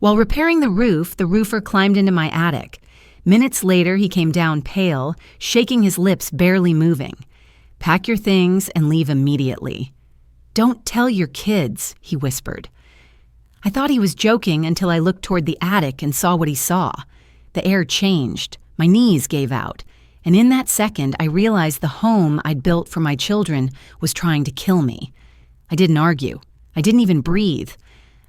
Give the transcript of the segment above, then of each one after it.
While repairing the roofer climbed into my attic. Minutes later, he came down pale, shaking his lips, barely moving. "Pack your things and leave immediately." "Don't tell your kids," he whispered. I thought he was joking until I looked toward the attic and saw what he saw. The air changed. My knees gave out. And in that second, I realized the home I'd built for my children was trying to kill me. I didn't argue. I didn't even breathe.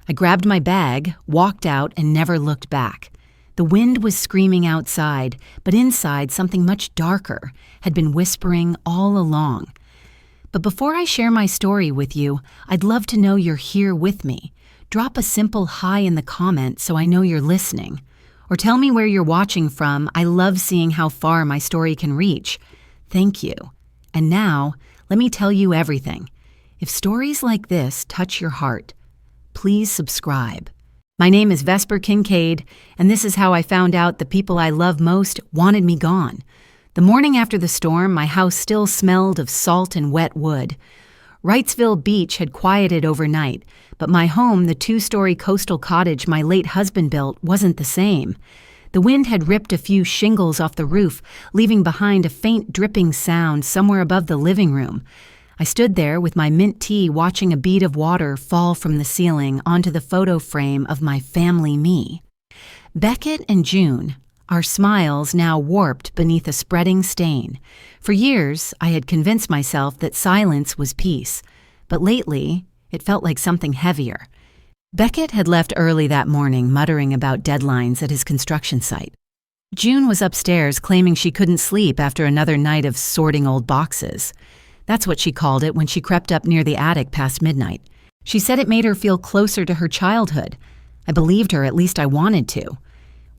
I grabbed my bag, walked out, and never looked back. The wind was screaming outside, but inside something much darker had been whispering all along. But before I share my story with you, I'd love to know you're here with me. Drop a simple hi in the comments so I know you're listening. Or tell me where you're watching from. I love seeing how far my story can reach. Thank you. And now, let me tell you everything. If stories like this touch your heart, please subscribe. My name is Vesper Kincaid, and this is how I found out the people I love most wanted me gone. The morning after the storm, my house still smelled of salt and wet wood. Wrightsville Beach had quieted overnight, but my home, the 2-story coastal cottage my late husband built, wasn't the same. The wind had ripped a few shingles off the roof, leaving behind a faint dripping sound somewhere above the living room. I stood there with my mint tea watching a bead of water fall from the ceiling onto the photo frame of my family me. Beckett and June, our smiles now warped beneath a spreading stain. For years, I had convinced myself that silence was peace, but lately, it felt like something heavier. Beckett had left early that morning, muttering about deadlines at his construction site. June was upstairs claiming she couldn't sleep after another night of sorting old boxes. That's what she called it when she crept up near the attic past midnight. She said it made her feel closer to her childhood. I believed her, at least I wanted to.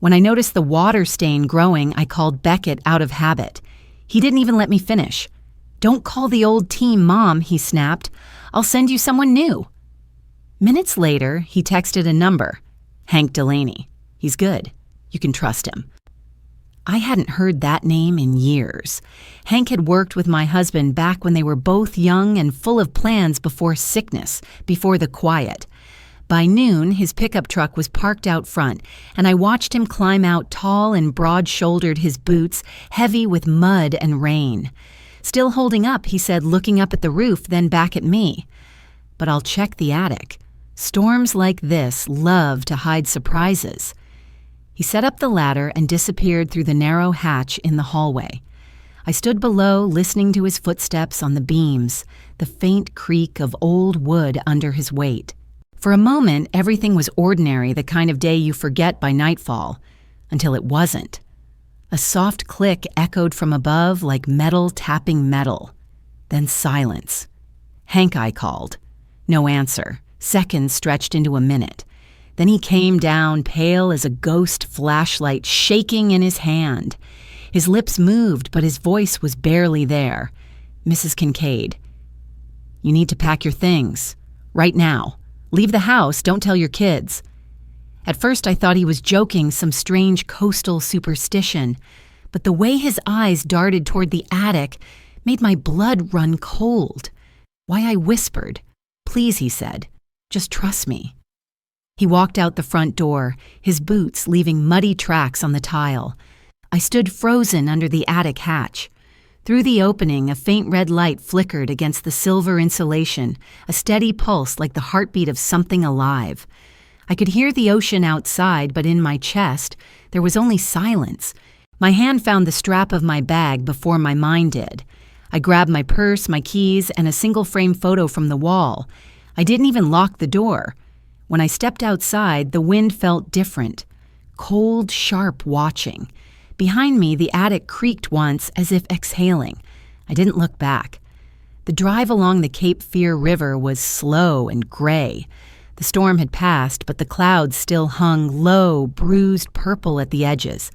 When I noticed the water stain growing, I called Beckett out of habit. He didn't even let me finish. "Don't call the old team, Mom," he snapped. "I'll send you someone new." Minutes later, he texted a number. Hank Delaney. He's good. You can trust him. I hadn't heard that name in years. Hank had worked with my husband back when they were both young and full of plans before sickness, before the quiet. By noon, his pickup truck was parked out front, and I watched him climb out tall and broad-shouldered, his boots heavy with mud and rain. "Still holding up," he said, looking up at the roof, then back at me. "But I'll check the attic. Storms like this love to hide surprises." He set up the ladder and disappeared through the narrow hatch in the hallway. I stood below, listening to his footsteps on the beams, the faint creak of old wood under his weight. For a moment, everything was ordinary, the kind of day you forget by nightfall, until it wasn't. A soft click echoed from above like metal tapping metal. Then silence. "Hank," I called. No answer. Seconds stretched into a minute. Then he came down, pale as a ghost flashlight, shaking in his hand. His lips moved, but his voice was barely there. "Mrs. Kincaid, you need to pack your things. Right now. Leave the house, don't tell your kids." At first I thought he was joking, some strange coastal superstition, but the way his eyes darted toward the attic made my blood run cold. Why, I whispered. "Please," he said, "just trust me." He walked out the front door, his boots leaving muddy tracks on the tile. I stood frozen under the attic hatch. Through the opening, a faint red light flickered against the silver insulation, a steady pulse like the heartbeat of something alive. I could hear the ocean outside, but in my chest, there was only silence. My hand found the strap of my bag before my mind did. I grabbed my purse, my keys, and a single-frame photo from the wall. I didn't even lock the door. When I stepped outside, the wind felt different. Cold, sharp watching. Behind me, the attic creaked once as if exhaling. I didn't look back. The drive along the Cape Fear River was slow and gray. The storm had passed, but the clouds still hung low, bruised purple at the edges.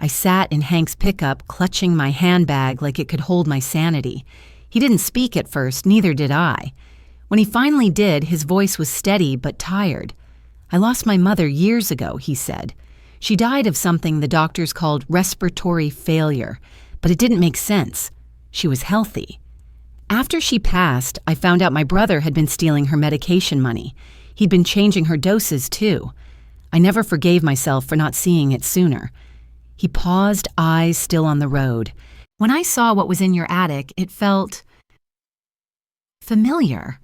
I sat in Hank's pickup, clutching my handbag like it could hold my sanity. He didn't speak at first, neither did I. When he finally did, his voice was steady but tired. "I lost my mother years ago," he said. "She died of something the doctors called respiratory failure, but it didn't make sense. She was healthy. After she passed, I found out my brother had been stealing her medication money. He'd been changing her doses, too. I never forgave myself for not seeing it sooner. He paused, eyes still on the road. When I saw what was in your attic, it felt familiar.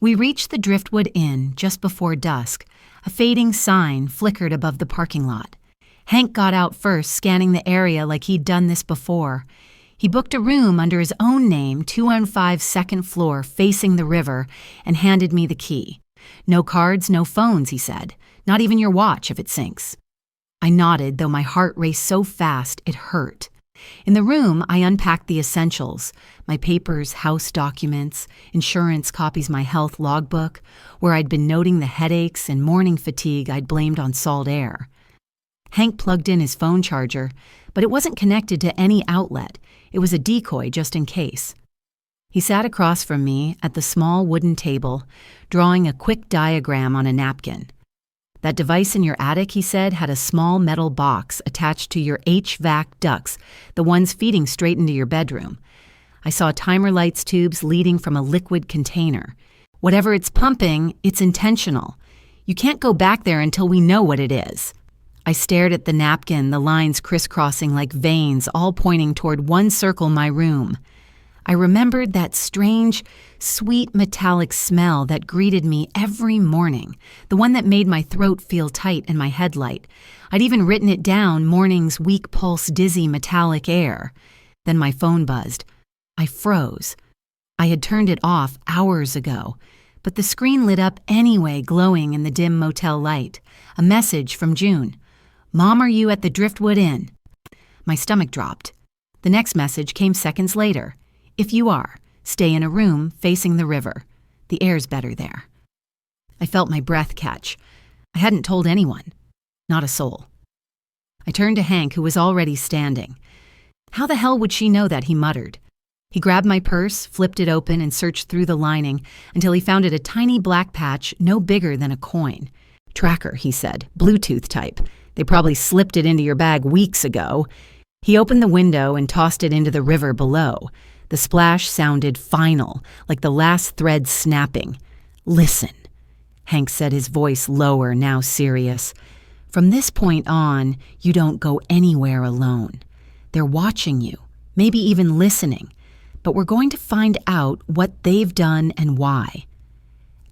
We reached the Driftwood Inn just before dusk. A fading sign flickered above the parking lot. Hank got out first, scanning the area like he'd done this before. He booked a room under his own name, 215 second floor, facing the river, and handed me the key. No cards, no phones, he said. Not even your watch if it sinks. I nodded, though my heart raced so fast it hurt. In the room, I unpacked the essentials, my papers, house documents, insurance copies, my health logbook, where I'd been noting the headaches and morning fatigue I'd blamed on salt air. Hank plugged in his phone charger, but it wasn't connected to any outlet. It was a decoy just in case. He sat across from me at the small wooden table, drawing a quick diagram on a napkin. That device in your attic, he said, had a small metal box attached to your HVAC ducts, the ones feeding straight into your bedroom. I saw timer lights tubes leading from a liquid container. Whatever it's pumping, it's intentional. You can't go back there until we know what it is. I stared at the napkin, the lines crisscrossing like veins, all pointing toward one circle, my room. I remembered that strange, sweet metallic smell that greeted me every morning, the one that made my throat feel tight and my head light. I'd even written it down, morning's weak pulse, dizzy metallic air. Then my phone buzzed. I froze. I had turned it off hours ago, but the screen lit up anyway, glowing in the dim motel light. A message from June. "Mom, are you at the Driftwood Inn?" My stomach dropped. The next message came seconds later. "If you are, stay in a room facing the river. The air's better there." I felt my breath catch. I hadn't told anyone. Not a soul. I turned to Hank, who was already standing. "How the hell would she know that?" he muttered. He grabbed my purse, flipped it open, and searched through the lining until he found it a tiny black patch no bigger than a coin. "Tracker," he said. "Bluetooth type. They probably slipped it into your bag weeks ago." He opened the window and tossed it into the river below. The splash sounded final, like the last thread snapping. "Listen," Hank said, his voice lower, now serious. "From this point on, you don't go anywhere alone. They're watching you, maybe even listening, but we're going to find out what they've done and why."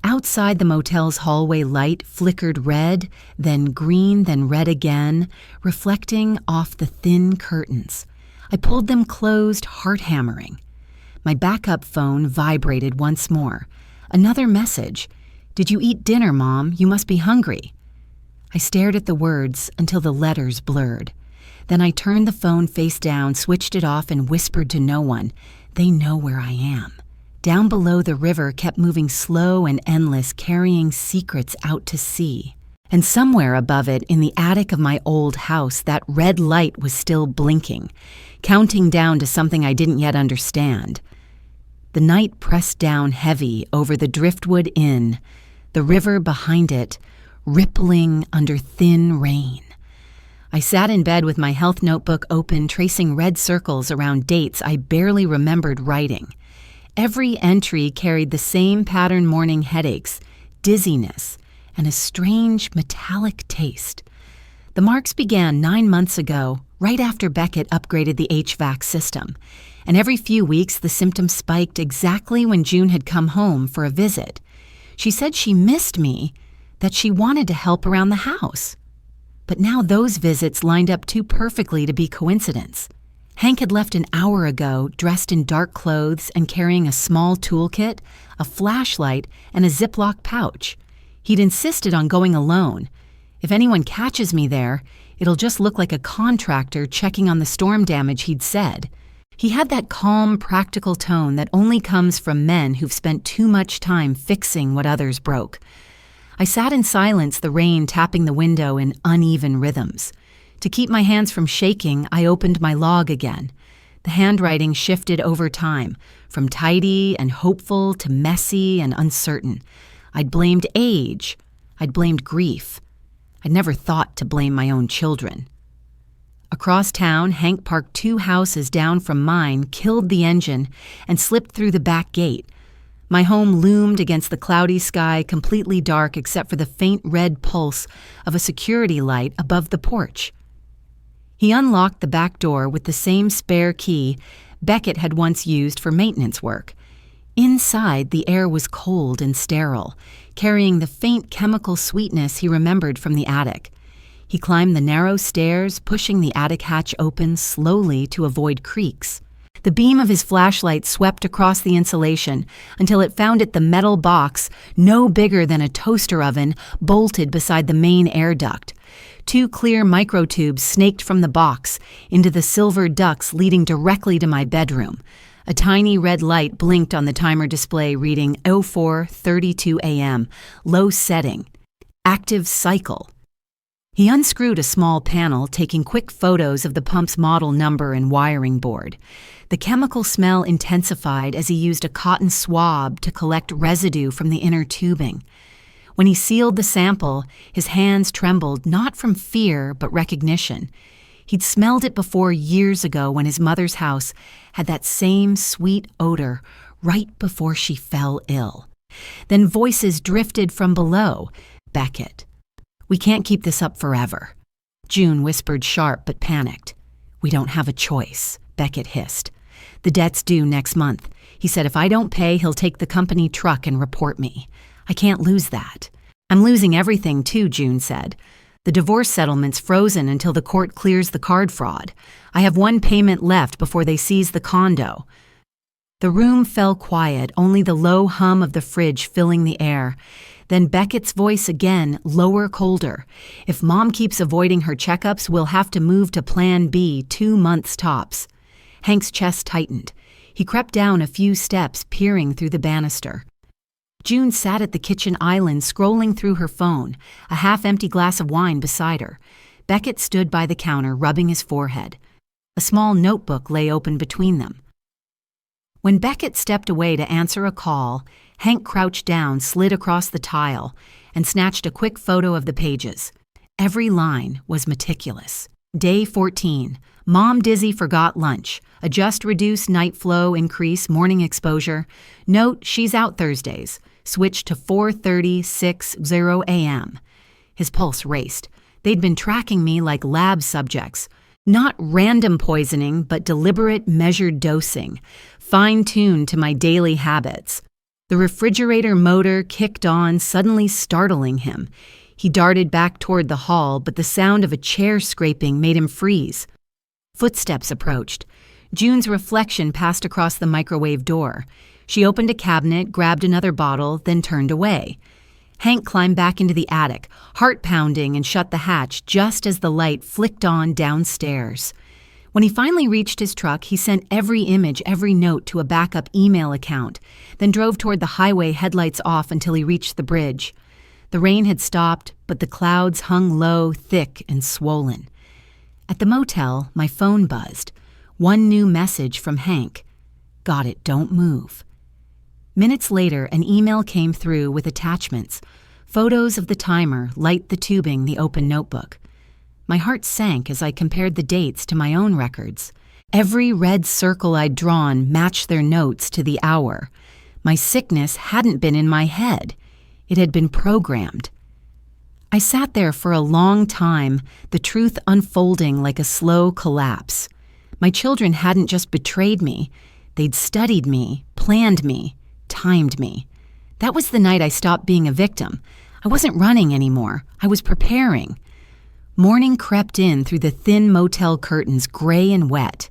Outside the motel's hallway light flickered red, then green, then red again, reflecting off the thin curtains. I pulled them closed, heart-hammering. My backup phone vibrated once more. Another message. "Did you eat dinner, Mom? You must be hungry." I stared at the words until the letters blurred. Then I turned the phone face down, switched it off, and whispered to no one. "They know where I am." Down below, the river kept moving slow and endless, carrying secrets out to sea. And somewhere above it, in the attic of my old house, that red light was still blinking, counting down to something I didn't yet understand. The night pressed down heavy over the Driftwood Inn, the river behind it, rippling under thin rain. I sat in bed with my health notebook open, tracing red circles around dates I barely remembered writing. Every entry carried the same pattern: morning headaches, dizziness, and a strange metallic taste. The marks began 9 months ago, right after Beckett upgraded the HVAC system, and every few weeks the symptoms spiked exactly when June had come home for a visit. She said she missed me, that she wanted to help around the house. But now those visits lined up too perfectly to be coincidence. Hank had left an hour ago, dressed in dark clothes and carrying a small toolkit, a flashlight, and a Ziploc pouch. He'd insisted on going alone. If anyone catches me there, it'll just look like a contractor checking on the storm damage, he'd said. He had that calm, practical tone that only comes from men who've spent too much time fixing what others broke. I sat in silence, the rain tapping the window in uneven rhythms. To keep my hands from shaking, I opened my log again. The handwriting shifted over time, from tidy and hopeful to messy and uncertain. I'd blamed age. I'd blamed grief. I'd never thought to blame my own children. Across town, Hank parked 2 houses down from mine, killed the engine, and slipped through the back gate. My home loomed against the cloudy sky, completely dark except for the faint red pulse of a security light above the porch. He unlocked the back door with the same spare key Beckett had once used for maintenance work. Inside, the air was cold and sterile, carrying the faint chemical sweetness he remembered from the attic. He climbed the narrow stairs, pushing the attic hatch open slowly to avoid creaks. The beam of his flashlight swept across the insulation until it found the metal box, no bigger than a toaster oven, bolted beside the main air duct. 2 clear microtubes snaked from the box into the silver ducts leading directly to my bedroom. A tiny red light blinked on the timer display reading 04:32 a.m., low setting, active cycle. He unscrewed a small panel, taking quick photos of the pump's model number and wiring board. The chemical smell intensified as he used a cotton swab to collect residue from the inner tubing. When he sealed the sample, his hands trembled not from fear but recognition. He'd smelled it before years ago when his mother's house had that same sweet odor right before she fell ill. Then voices drifted from below. Beckett. "We can't keep this up forever." June whispered sharp but panicked. "We don't have a choice," Beckett hissed. "The debt's due next month. He said if I don't pay, he'll take the company truck and report me. I can't lose that." "I'm losing everything too," June said. "The divorce settlement's frozen until the court clears the card fraud. I have 1 payment left before they seize the condo." The room fell quiet, only the low hum of the fridge filling the air. Then Beckett's voice again, lower, colder. "If Mom keeps avoiding her checkups, we'll have to move to Plan B 2 months tops." Hank's chest tightened. He crept down a few steps, peering through the banister. June sat at the kitchen island, scrolling through her phone, a half-empty glass of wine beside her. Beckett stood by the counter, rubbing his forehead. A small notebook lay open between them. When Beckett stepped away to answer a call, Hank crouched down, slid across the tile, and snatched a quick photo of the pages. Every line was meticulous. Day 14. Mom dizzy, forgot lunch. Adjust, reduce night flow, increase morning exposure. Note, she's out Thursdays. Switch to 4:36 a.m. His pulse raced. They'd been tracking me like lab subjects. Not random poisoning, but deliberate, measured dosing, fine-tuned to my daily habits. The refrigerator motor kicked on, suddenly startling him. He darted back toward the hall, but the sound of a chair scraping made him freeze. Footsteps approached. June's reflection passed across the microwave door. She opened a cabinet, grabbed another bottle, then turned away. Hank climbed back into the attic, heart pounding, and shut the hatch just as the light flicked on downstairs. When he finally reached his truck, he sent every image, every note to a backup email account, then drove toward the highway, headlights off until he reached the bridge. The rain had stopped, but the clouds hung low, thick, and swollen. At the motel, my phone buzzed. One new message from Hank. "Got it, don't move." Minutes later, an email came through with attachments, photos of the timer, light the tubing, the open notebook. My heart sank as I compared the dates to my own records. Every red circle I'd drawn matched their notes to the hour. My sickness hadn't been in my head. It had been programmed. I sat there for a long time, the truth unfolding like a slow collapse. My children hadn't just betrayed me. They'd studied me, planned me, timed me. That was the night I stopped being a victim. I wasn't running anymore. I was preparing. Morning crept in through the thin motel curtains, gray and wet.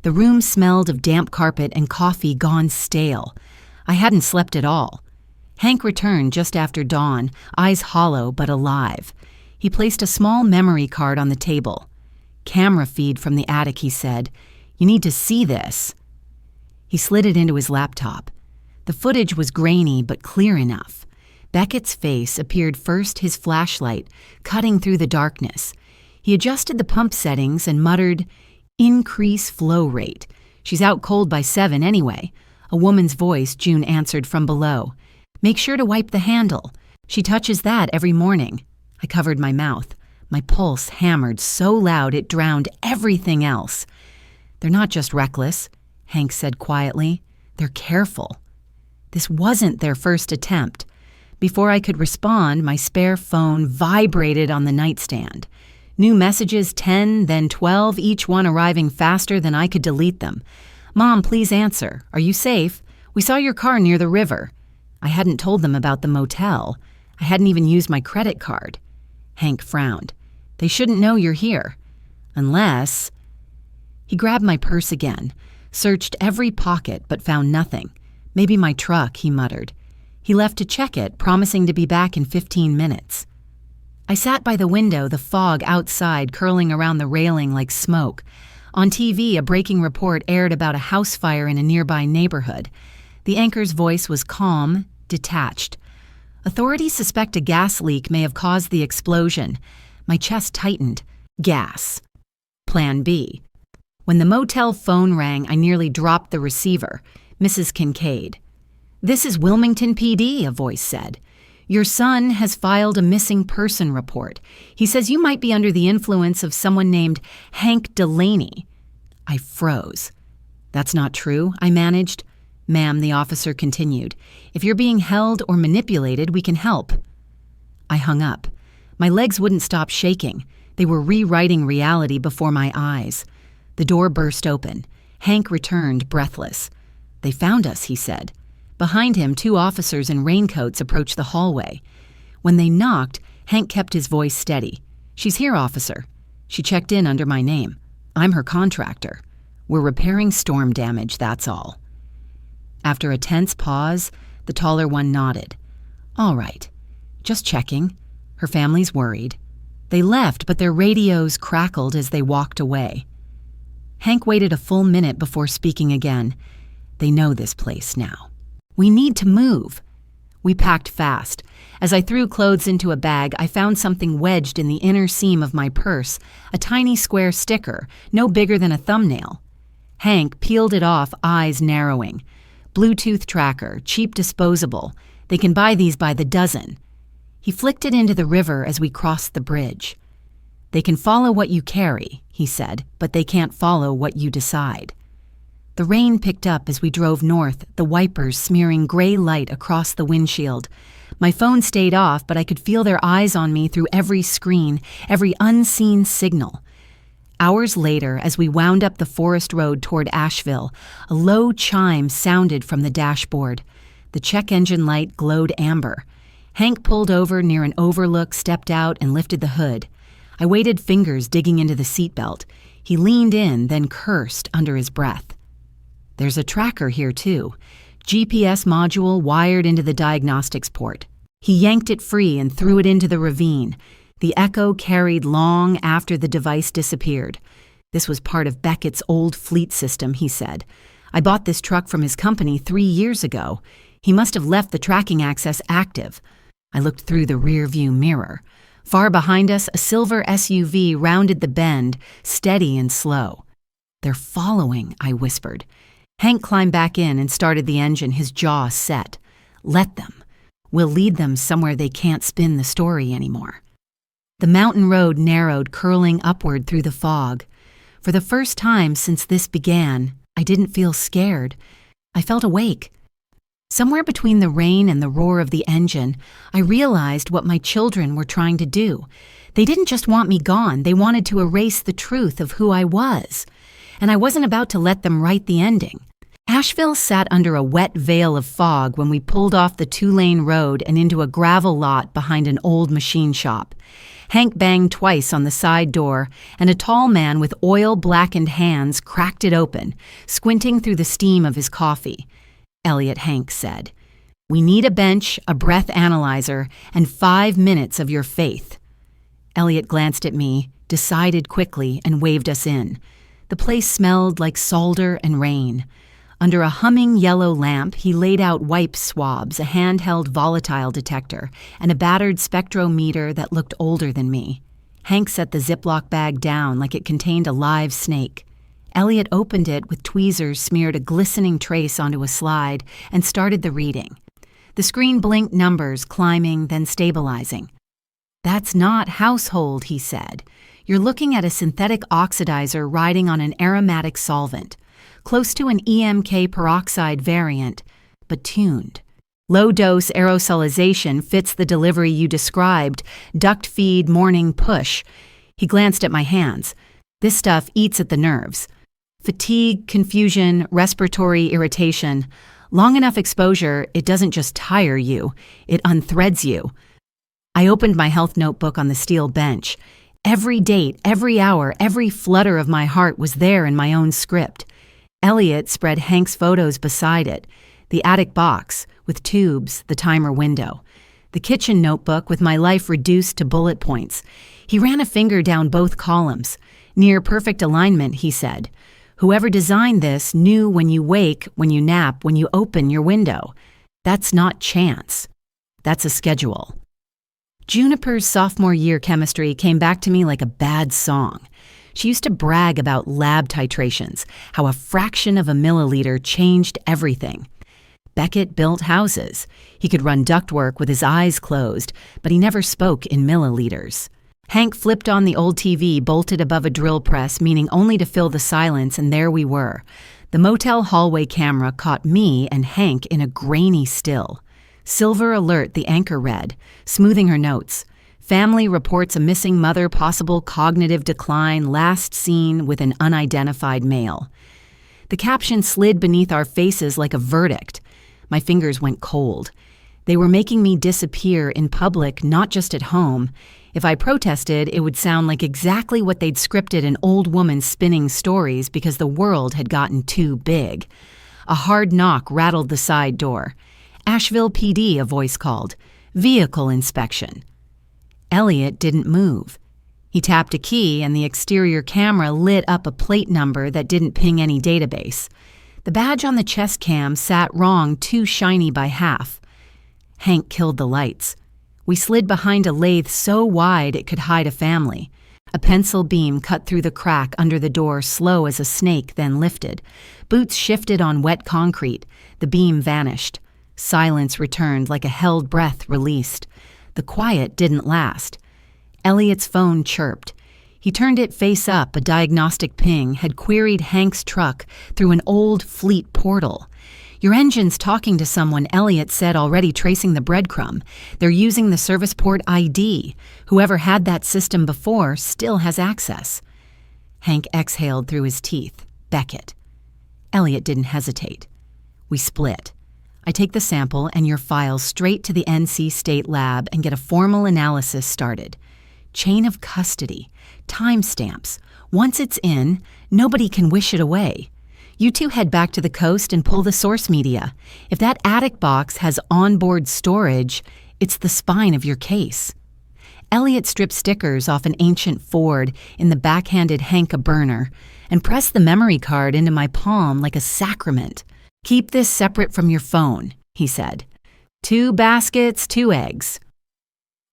The room smelled of damp carpet and coffee gone stale. I hadn't slept at all. Hank returned just after dawn, eyes hollow but alive. He placed a small memory card on the table. "Camera feed from the attic," he said. "You need to see this." He slid it into his laptop. The footage was grainy but clear enough. Beckett's face appeared first, his flashlight, cutting through the darkness. He adjusted the pump settings and muttered, "Increase flow rate. She's out cold by 7 anyway." A woman's voice, June answered from below. "Make sure to wipe the handle. She touches that every morning." I covered my mouth. My pulse hammered so loud it drowned everything else. "They're not just reckless," Hank said quietly. "They're careful." This wasn't their first attempt. Before I could respond, my spare phone vibrated on the nightstand. New messages, 10, then 12, each one arriving faster than I could delete them. "Mom, please answer. Are you safe? We saw your car near the river." I hadn't told them about the motel. I hadn't even used my credit card. Hank frowned. "They shouldn't know you're here. Unless—" He grabbed my purse again, searched every pocket but found nothing. "Maybe my truck," he muttered. He left to check it, promising to be back in 15 minutes. I sat by the window, the fog outside curling around the railing like smoke. On TV, a breaking report aired about a house fire in a nearby neighborhood. The anchor's voice was calm, detached. Authorities suspect a gas leak may have caused the explosion. My chest tightened. Gas. Plan B. When the motel phone rang, I nearly dropped the receiver. Mrs. Kincaid. "This is Wilmington PD," a voice said. "Your son has filed a missing person report. He says you might be under the influence of someone named Hank Delaney." I froze. "That's not true," I managed. "Ma'am," the officer continued, "if you're being held or manipulated, we can help." I hung up. My legs wouldn't stop shaking. They were rewriting reality before my eyes. The door burst open. Hank returned, breathless. "They found us," he said. Behind him, 2 officers in raincoats approached the hallway. When they knocked, Hank kept his voice steady. "She's here, officer." She checked in under my name. "I'm her contractor. We're repairing storm damage, that's all." After a tense pause, the taller one nodded. "All right. Just checking. Her family's worried." They left, but their radios crackled as they walked away. Hank waited a full minute before speaking again. "They know this place now. We need to move." We packed fast. As I threw clothes into a bag, I found something wedged in the inner seam of my purse, a tiny square sticker, no bigger than a thumbnail. Hank peeled it off, eyes narrowing. "Bluetooth tracker, cheap disposable. They can buy these by the dozen." He flicked it into the river as we crossed the bridge. "They can follow what you carry," he said, "but they can't follow what you decide." The rain picked up as we drove north, the wipers smearing gray light across the windshield. My phone stayed off, but I could feel their eyes on me through every screen, every unseen signal. Hours later, as we wound up the forest road toward Asheville, a low chime sounded from the dashboard. The check engine light glowed amber. Hank pulled over near an overlook, stepped out, and lifted the hood. I waited, fingers digging into the seatbelt. He leaned in, then cursed under his breath. "There's a tracker here, too. GPS module wired into the diagnostics port." He yanked it free and threw it into the ravine. The echo carried long after the device disappeared. "This was part of Beckett's old fleet system," he said. "I bought this truck from his company 3 years ago. He must have left the tracking access active." I looked through the rear-view mirror. Far behind us, a silver SUV rounded the bend, steady and slow. "They're following," I whispered. Hank climbed back in and started the engine, his jaw set. "Let them. We'll lead them somewhere they can't spin the story anymore." The mountain road narrowed, curling upward through the fog. For the first time since this began, I didn't feel scared. I felt awake. Somewhere between the rain and the roar of the engine, I realized what my children were trying to do. They didn't just want me gone, they wanted to erase the truth of who I was. And I wasn't about to let them write the ending. Asheville sat under a wet veil of fog when we pulled off the 2-lane road and into a gravel lot behind an old machine shop. Hank banged twice on the side door, and a tall man with oil-blackened hands cracked it open, squinting through the steam of his coffee. Elliot, Hank said, "We need a bench, a breath analyzer, and 5 minutes of your faith." Elliot glanced at me, decided quickly, and waved us in. The place smelled like solder and rain. Under a humming yellow lamp, he laid out wipe swabs, a handheld volatile detector, and a battered spectrometer that looked older than me. Hank set the Ziploc bag down like it contained a live snake. Elliot opened it with tweezers, smeared a glistening trace onto a slide, and started the reading. The screen blinked numbers, climbing, then stabilizing. "That's not household," he said. "You're looking at a synthetic oxidizer riding on an aromatic solvent. Close to an EMK peroxide variant, but tuned. Low-dose aerosolization fits the delivery you described, duct feed, morning push. He glanced at my hands. This stuff eats at the nerves. Fatigue, confusion, respiratory irritation. Long enough exposure, it doesn't just tire you, it unthreads you. I opened my health notebook on the steel bench. Every date, every hour, every flutter of my heart was there in my own script. Elliot spread Hank's photos beside it. The attic box, with tubes, the timer window. The kitchen notebook with my life reduced to bullet points. He ran a finger down both columns. Near perfect alignment, he said. Whoever designed this knew when you wake, when you nap, when you open your window. That's not chance. That's a schedule. Juniper's sophomore year chemistry came back to me like a bad song. She used to brag about lab titrations, how a fraction of a milliliter changed everything. Beckett built houses. He could run ductwork with his eyes closed, but he never spoke in milliliters. Hank flipped on the old TV bolted above a drill press, meaning only to fill the silence, and there we were. The motel hallway camera caught me and Hank in a grainy still. Silver alert, the anchor read, smoothing her notes. Family reports a missing mother, possible cognitive decline, last seen with an unidentified male. The caption slid beneath our faces like a verdict. My fingers went cold. They were making me disappear in public, not just at home. If I protested, it would sound like exactly what they'd scripted an old woman spinning stories because the world had gotten too big. A hard knock rattled the side door. Asheville PD, a voice called. Vehicle inspection. Elliot didn't move. He tapped a key and the exterior camera lit up a plate number that didn't ping any database. The badge on the chest cam sat wrong, too shiny by half. Hank killed the lights. We slid behind a lathe so wide it could hide a family. A pencil beam cut through the crack under the door, slow as a snake, then lifted. Boots shifted on wet concrete. The beam vanished. Silence returned like a held breath released. The quiet didn't last. Elliot's phone chirped. He turned it face up. A diagnostic ping had queried Hank's truck through an old fleet portal. Your engine's talking to someone, Elliot said, already tracing the breadcrumb. They're using the service port ID. Whoever had that system before still has access. Hank exhaled through his teeth. Beckett. Elliot didn't hesitate. We split. I take the sample and your files straight to the NC State Lab and get a formal analysis started. Chain of custody. Timestamps. Once it's in, nobody can wish it away. You two head back to the coast and pull the source media. If that attic box has onboard storage, it's the spine of your case. Elliot stripped stickers off an ancient Ford in the backhanded Hank a burner and pressed the memory card into my palm like a sacrament. Keep this separate from your phone, he said. 2 baskets, 2 eggs.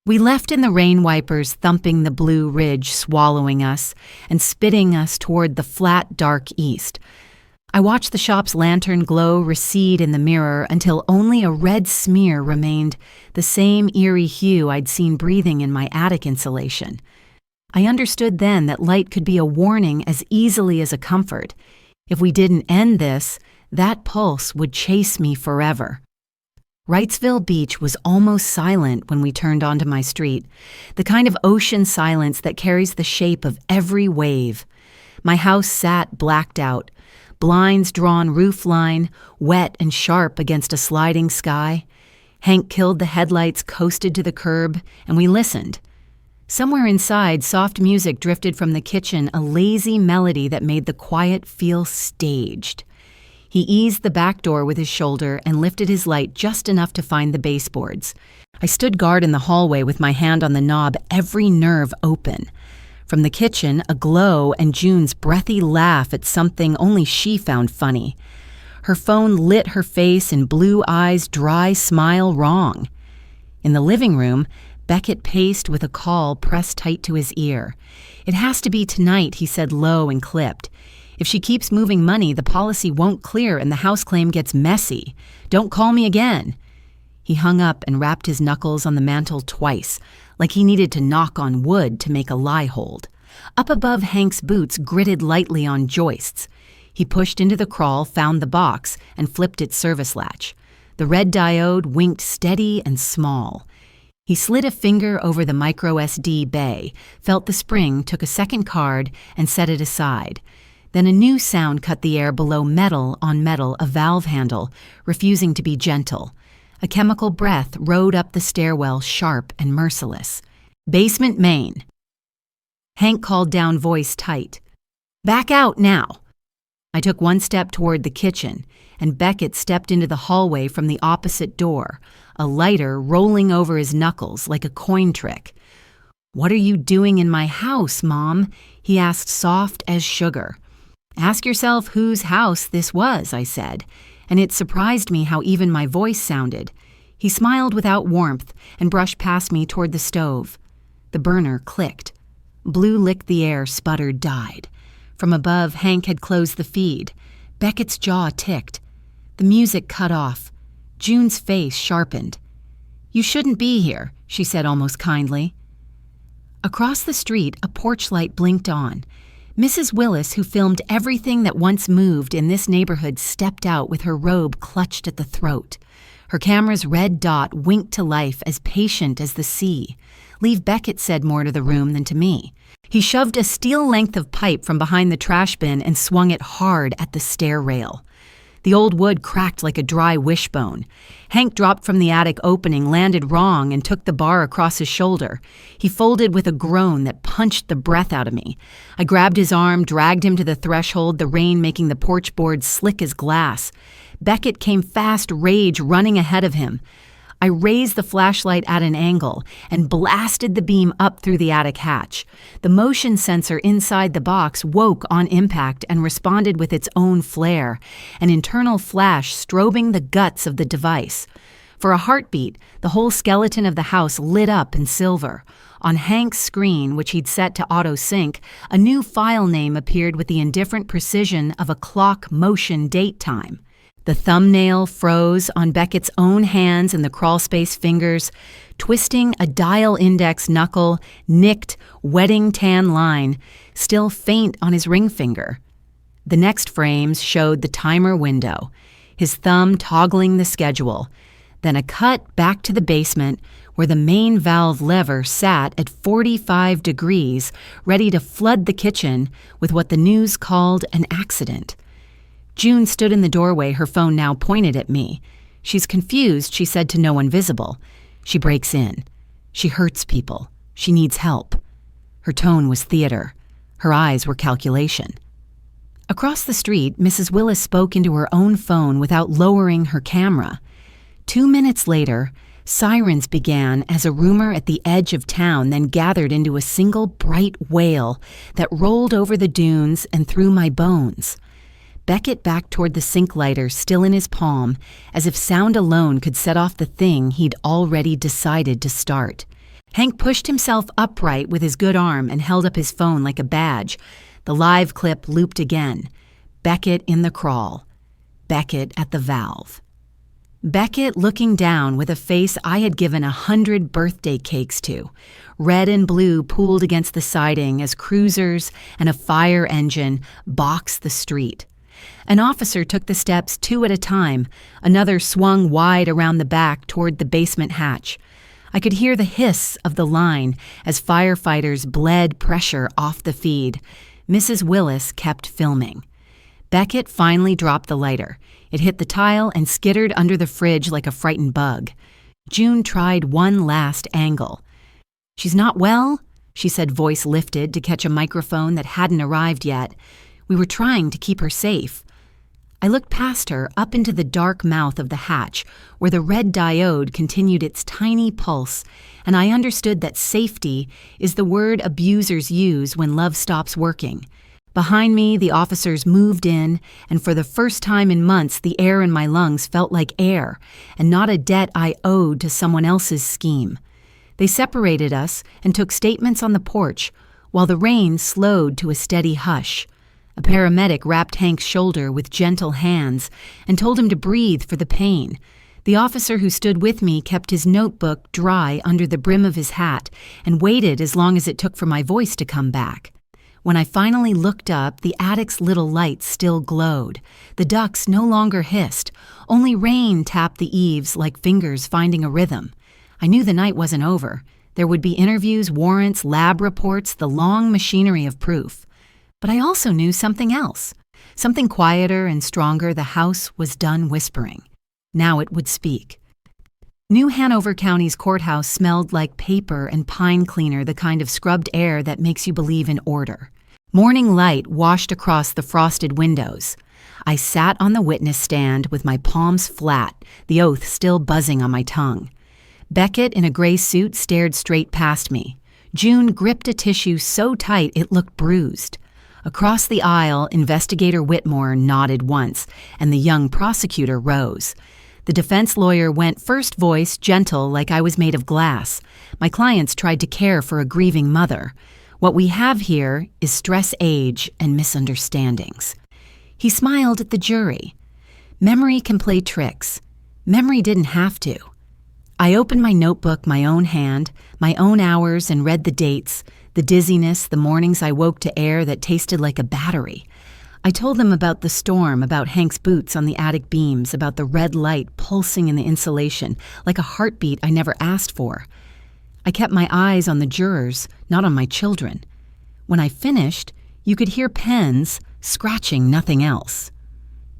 We left in the rain wipers thumping the blue ridge, swallowing us and spitting us toward the flat, dark east. I watched the shop's lantern glow recede in the mirror until only a red smear remained, the same eerie hue I'd seen breathing in my attic insulation. I understood then that light could be a warning as easily as a comfort. If we didn't end this, that pulse would chase me forever. Wrightsville Beach was almost silent when we turned onto my street, the kind of ocean silence that carries the shape of every wave. My house sat blacked out, blinds drawn roofline, wet and sharp against a sliding sky. Hank killed the headlights, coasted to the curb, and we listened. Somewhere inside, soft music drifted from the kitchen, a lazy melody that made the quiet feel staged. He eased the back door with his shoulder and lifted his light just enough to find the baseboards. I stood guard in the hallway with my hand on the knob, every nerve open. From the kitchen, a glow and June's breathy laugh at something only she found funny. Her phone lit her face in blue eyes, dry smile wrong. In the living room, Beckett paced with a call pressed tight to his ear. It has to be tonight, he said low and clipped. If she keeps moving money, the policy won't clear and the house claim gets messy. Don't call me again. He hung up and rapped his knuckles on the mantel twice, like he needed to knock on wood to make a lie hold. Up above, Hank's boots gritted lightly on joists. He pushed into the crawl, found the box, and flipped its service latch. The red diode winked steady and small. He slid a finger over the microSD bay, felt the spring, took a second card, and set it aside. Then a new sound cut the air below metal on metal, a valve handle, refusing to be gentle. A chemical breath rode up the stairwell, sharp and merciless. "Basement main." Hank called down, voice tight. "Back out now." I took one step toward the kitchen, and Beckett stepped into the hallway from the opposite door, a lighter rolling over his knuckles like a coin trick. "What are you doing in my house, Mom?" he asked, soft as sugar. "Ask yourself whose house this was," I said, and it surprised me how even my voice sounded. He smiled without warmth and brushed past me toward the stove. The burner clicked. Blue licked the air, sputtered, died. From above, Hank had closed the feed. Beckett's jaw ticked. The music cut off. June's face sharpened. "You shouldn't be here," she said almost kindly. Across the street, a porch light blinked on. Mrs. Willis, who filmed everything that once moved in this neighborhood, stepped out with her robe clutched at the throat. Her camera's red dot winked to life, as patient as the sea. Leave Beckett said more to the room than to me. He shoved a steel length of pipe from behind the trash bin and swung it hard at the stair rail. The old wood cracked like a dry wishbone. Hank dropped from the attic opening, landed wrong, and took the bar across his shoulder. He folded with a groan that punched the breath out of me. I grabbed his arm, dragged him to the threshold, the rain making the porch boards slick as glass. Beckett came fast, rage running ahead of him. I raised the flashlight at an angle and blasted the beam up through the attic hatch. The motion sensor inside the box woke on impact and responded with its own flare, an internal flash strobing the guts of the device. For a heartbeat, the whole skeleton of the house lit up in silver. On Hank's screen, which he'd set to auto-sync, a new file name appeared with the indifferent precision of a clock motion date time. The thumbnail froze on Beckett's own hands and the crawlspace fingers, twisting a dial index knuckle, nicked, wedding tan line, still faint on his ring finger. The next frames showed the timer window, his thumb toggling the schedule, then a cut back to the basement where the main valve lever sat at 45 degrees, ready to flood the kitchen with what the news called an accident. June stood in the doorway, her phone now pointed at me. "She's confused," she said to no one visible. "She breaks in. She hurts people. She needs help." Her tone was theater. Her eyes were calculation. Across the street, Mrs. Willis spoke into her own phone without lowering her camera. 2 minutes later, sirens began as a rumor at the edge of town then gathered into a single bright wail that rolled over the dunes and through my bones. Beckett backed toward the sink lighter still in his palm, as if sound alone could set off the thing he'd already decided to start. Hank pushed himself upright with his good arm and held up his phone like a badge. The live clip looped again. Beckett in the crawl. Beckett at the valve. Beckett looking down with a face I had given 100 birthday cakes to. Red and blue pooled against the siding as cruisers and a fire engine boxed the street. An officer took the steps 2 at a time. Another swung wide around the back toward the basement hatch. I could hear the hiss of the line as firefighters bled pressure off the feed. Mrs. Willis kept filming. Beckett finally dropped the lighter. It hit the tile and skittered under the fridge like a frightened bug. June tried one last angle. "She's not well?" she said, voice lifted to catch a microphone that hadn't arrived yet. We were trying to keep her safe. I looked past her up into the dark mouth of the hatch, where the red diode continued its tiny pulse, and I understood that safety is the word abusers use when love stops working. Behind me, the officers moved in, and for the first time in months, the air in my lungs felt like air, and not a debt I owed to someone else's scheme. They separated us and took statements on the porch, while the rain slowed to a steady hush. A paramedic wrapped Hank's shoulder with gentle hands and told him to breathe for the pain. The officer who stood with me kept his notebook dry under the brim of his hat and waited as long as it took for my voice to come back. When I finally looked up, the attic's little lights still glowed. The ducks no longer hissed. Only rain tapped the eaves like fingers finding a rhythm. I knew the night wasn't over. There would be interviews, warrants, lab reports, the long machinery of proof. But I also knew something else. Something quieter and stronger. The house was done whispering. Now it would speak. New Hanover County's courthouse smelled like paper and pine cleaner, the kind of scrubbed air that makes you believe in order. Morning light washed across the frosted windows. I sat on the witness stand with my palms flat, the oath still buzzing on my tongue. Beckett, in a gray suit, stared straight past me. June gripped a tissue so tight it looked bruised. Across the aisle, Investigator Whitmore nodded once, and the young prosecutor rose. The defense lawyer went first voice, gentle, like I was made of glass. My clients tried to care for a grieving mother. What we have here is stress age and misunderstandings. He smiled at the jury. Memory can play tricks. Memory didn't have to. I opened my notebook, my own hand, my own hours, and read the dates, the dizziness, the mornings I woke to air that tasted like a battery. I told them about the storm, about Hank's boots on the attic beams, about the red light pulsing in the insulation, like a heartbeat I never asked for. I kept my eyes on the jurors, not on my children. When I finished, you could hear pens scratching, nothing else.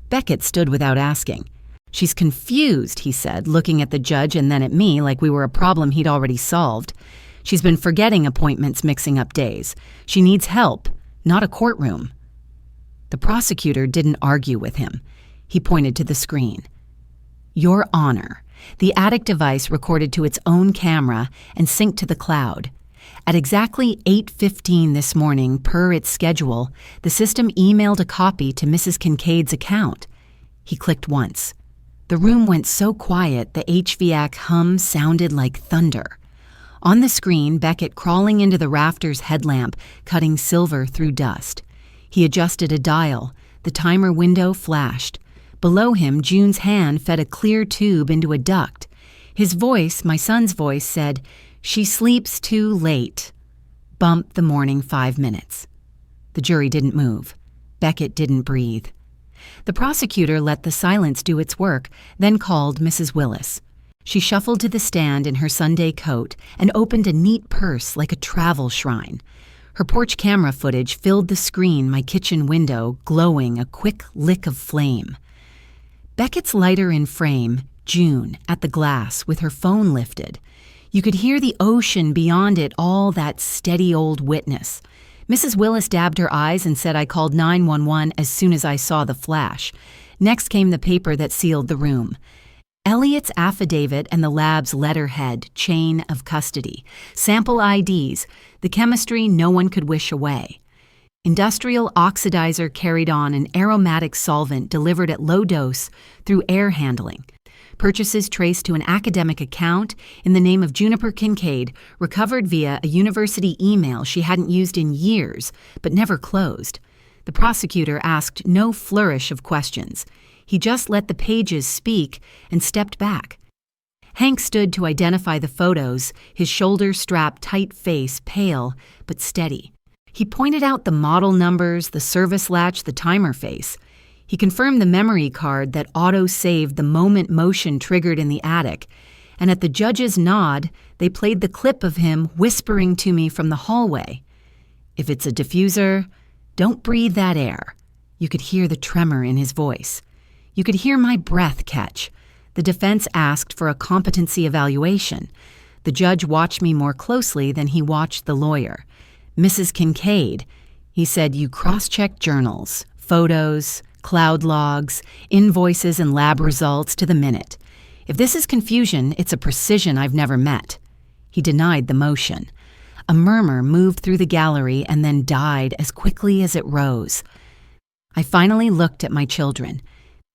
Beckett stood without asking. "She's confused," he said, looking at the judge and then at me like we were a problem he'd already solved. "She's been forgetting appointments, mixing up days. She needs help, not a courtroom." The prosecutor didn't argue with him. He pointed to the screen. "Your Honor, the attic device recorded to its own camera and synced to the cloud. At exactly 8:15 this morning, per its schedule, the system emailed a copy to Mrs. Kincaid's account." He clicked once. The room went so quiet the HVAC hum sounded like thunder. On the screen, Beckett crawling into the rafters headlamp, cutting silver through dust. He adjusted a dial. The timer window flashed. Below him, June's hand fed a clear tube into a duct. His voice, my son's voice, said, "She sleeps too late." Bump the morning 5 minutes. The jury didn't move. Beckett didn't breathe. The prosecutor let the silence do its work, then called Mrs. Willis. She shuffled to the stand in her Sunday coat and opened a neat purse like a travel shrine. Her porch camera footage filled the screen, my kitchen window, glowing a quick lick of flame. Beckett's lighter in frame, June, at the glass, with her phone lifted. You could hear the ocean beyond it, all that steady old witness. Mrs. Willis dabbed her eyes and said I called 911 as soon as I saw the flash. Next came the paper that sealed the room. Elliot's affidavit and the lab's letterhead, chain of custody. Sample IDs, the chemistry no one could wish away. Industrial oxidizer carried on an aromatic solvent delivered at low dose through air handling. Purchases traced to an academic account in the name of Juniper Kincaid, recovered via a university email she hadn't used in years, but never closed. The prosecutor asked no flourish of questions. He just let the pages speak and stepped back. Hank stood to identify the photos, his shoulder-strapped tight face pale but steady. He pointed out the model numbers, the service latch, the timer face. He confirmed the memory card that auto-saved the moment motion triggered in the attic, and at the judge's nod, they played the clip of him whispering to me from the hallway. "If it's a diffuser, don't breathe that air." You could hear the tremor in his voice. You could hear my breath catch. The defense asked for a competency evaluation. The judge watched me more closely than he watched the lawyer. "Mrs. Kincaid," he said, "you cross-checked journals, photos, cloud logs, invoices, and lab results to the minute. If this is confusion, it's a precision I've never met." He denied the motion. A murmur moved through the gallery and then died as quickly as it rose. I finally looked at my children.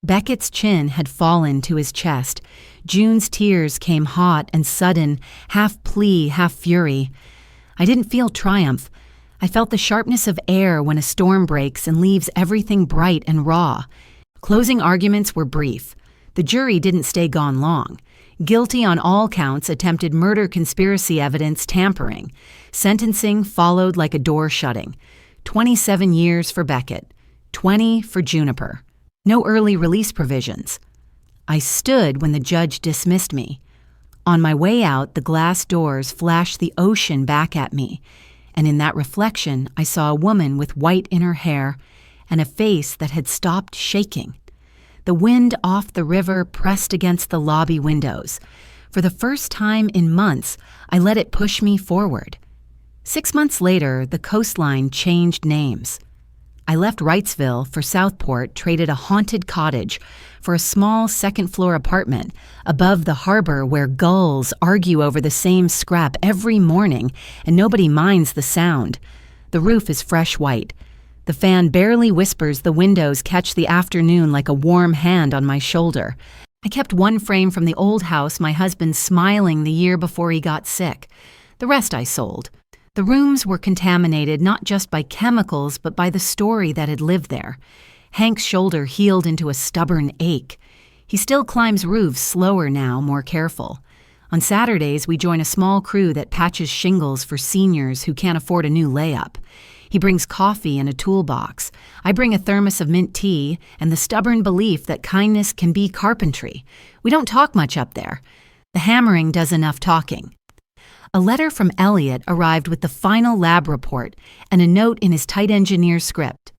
Beckett's chin had fallen to his chest. June's tears came hot and sudden, half plea, half fury. I didn't feel triumph. I felt the sharpness of air when a storm breaks and leaves everything bright and raw. Closing arguments were brief. The jury didn't stay gone long. Guilty on all counts, attempted murder, conspiracy evidence, tampering. Sentencing followed like a door shutting. 27 years for Beckett, 20 for Juniper. No early release provisions. I stood when the judge dismissed me. On my way out, the glass doors flashed the ocean back at me, and in that reflection, I saw a woman with white in her hair and a face that had stopped shaking. The wind off the river pressed against the lobby windows. For the first time in months, I let it push me forward. 6 months later, the coastline changed names. I left Wrightsville for Southport, traded a haunted cottage for a small second-floor apartment above the harbor where gulls argue over the same scrap every morning and nobody minds the sound. The roof is fresh white. The fan barely whispers, the windows catch the afternoon like a warm hand on my shoulder. I kept one frame from the old house, my husband smiling the year before he got sick. The rest I sold. The rooms were contaminated not just by chemicals, but by the story that had lived there. Hank's shoulder healed into a stubborn ache. He still climbs roofs, slower now, more careful. On Saturdays, we join a small crew that patches shingles for seniors who can't afford a new layup. He brings coffee and a toolbox. I bring a thermos of mint tea and the stubborn belief that kindness can be carpentry. We don't talk much up there. The hammering does enough talking. A letter from Elliot arrived with the final lab report and a note in his tight engineer script.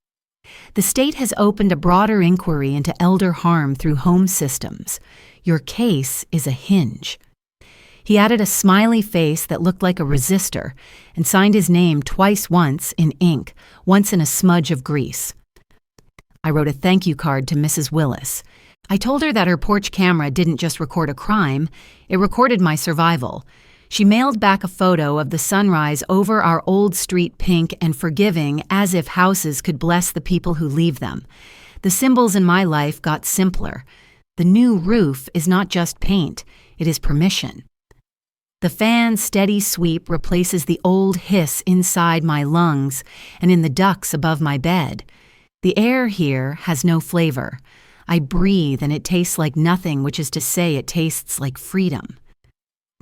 The state has opened a broader inquiry into elder harm through home systems. Your case is a hinge. He added a smiley face that looked like a resistor and signed his name twice, once in ink, once in a smudge of grease. I wrote a thank you card to Mrs. Willis. I told her that her porch camera didn't just record a crime, it recorded my survival. She mailed back a photo of the sunrise over our old street, pink and forgiving, as if houses could bless the people who leave them. The symbols in my life got simpler. The new roof is not just paint, it is permission. The fan's steady sweep replaces the old hiss inside my lungs and in the ducts above my bed. The air here has no flavor. I breathe and it tastes like nothing, which is to say it tastes like freedom.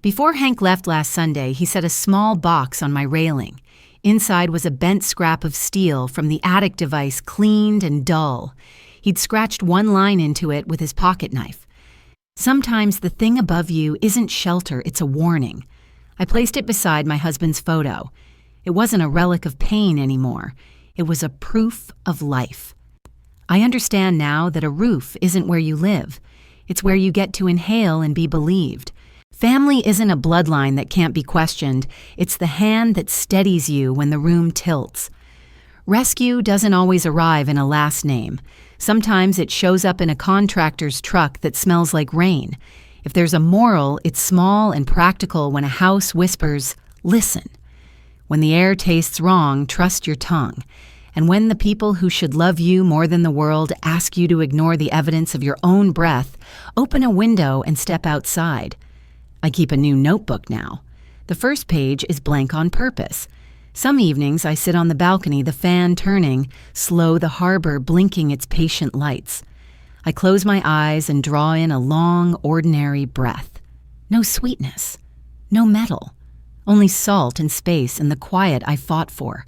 Before Hank left last Sunday, he set a small box on my railing. Inside was a bent scrap of steel from the attic device, cleaned and dull. He'd scratched one line into it with his pocket knife. Sometimes the thing above you isn't shelter, it's a warning. I placed it beside my husband's photo. It wasn't a relic of pain anymore. It was a proof of life. I understand now that a roof isn't where you live. It's where you get to inhale and be believed. Family isn't a bloodline that can't be questioned. It's the hand that steadies you when the room tilts. Rescue doesn't always arrive in a last name. Sometimes it shows up in a contractor's truck that smells like rain. If there's a moral, it's small and practical when a house whispers, listen. When the air tastes wrong, trust your tongue. And when the people who should love you more than the world ask you to ignore the evidence of your own breath, open a window and step outside. I keep a new notebook now. The first page is blank on purpose. Some evenings I sit on the balcony, the fan turning, slow the harbor blinking its patient lights. I close my eyes and draw in a long, ordinary breath. No sweetness, no metal, only salt and space and the quiet I fought for.